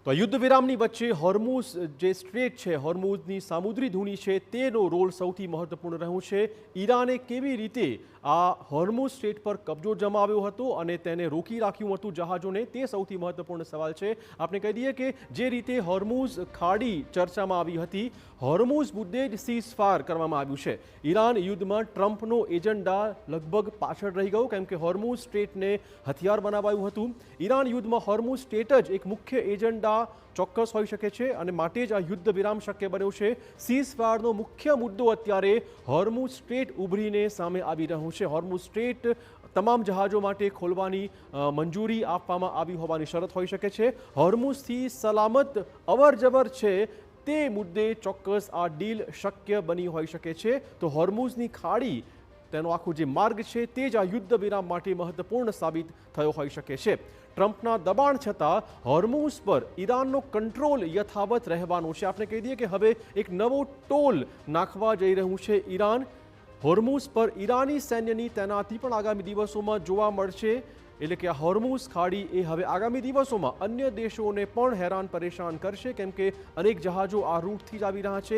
તો યુદ્ધ વિરામની વચ્ચે હોર્મુઝ જે સ્ટ્રેટ છે, હોર્મુઝની સામુદ્રી ધૂની છે, તેનો રોલ સૌથી મહત્વપૂર્ણ રહ્યું છે. ઈરાને કેવી રીતે આ હોર્મુઝ સ્ટ્રેટ પર કબજો જમાવ્યો હતો અને તેને રોકી રાખ્યું હતું જહાજોને, તે સૌથી મહત્વપૂર્ણ સવાલ છે. આપણે કહી દઈએ કે જે રીતે હોર્મુઝ ખાડી ચર્ચામાં આવી હતી, હોર્મુઝ મુદ્દે જ સીઝફાયર કરવામાં આવ્યું છે. ઈરાન યુદ્ધમાં ટ્રમ્પનો એજન્ડા લગભગ પાછળ રહી ગયો, કેમ કે હોર્મુઝ સ્ટ્રેટને હથિયાર બનાવાયું હતું. ઈરાન યુદ્ધમાં હોર્મુઝ સ્ટ્રેટ જ એક મુખ્ય એજન્ડા ચોક્કસ હોઈ શકે છે અને માટે જ આ યુદ્ધ વિરામ શક્ય બન્યો છે. સીઝફાયરનો મુખ્ય મુદ્દો અત્યારે હોર્મુઝ સ્ટ્રેટ ઉભરીને સામે આવી રહ્યું છે. હોર્મુઝ સ્ટ્રેટ તમામ જહાજો માટે ખોલવાની મંજૂરી આપવામાં આવી હોવાની શરત હોઈ શકે છે. હોર્મુઝથી સલામત અવરજવર છે તે મુદ્દે ચોક્કસ આ ડીલ શક્ય બની હોઈ શકે છે. તો હોર્મુઝની ખાડી, તેનો આખો જે માર્ગ છે, તે જ આ યુદ્ધ વિરામ માટે મહત્વપૂર્ણ સાબિત થયો હોઈ શકે છે. ટ્રમ્પના દબાણ છતાં હોર્મુઝ પર ઈરાનનો કંટ્રોલ યથાવત રહેવાનો છે. આપણે કહી દઈએ કે હવે એક નવો ટોલ નાખવા જઈ રહ્યું છે ઈરાન. હોર્મુઝ પર ઈરાની સૈન્યની તૈનાતી પણ આગામી દિવસોમાં જોવા મળશે. એટલે કે આ હોર્મુઝ ખાડી એ હવે આગામી દિવસોમાં અન્ય દેશોને પણ હેરાન પરેશાન કરશે, કેમ કે અનેક જહાજો આ રૂટથી જ આવી રહ્યા છે.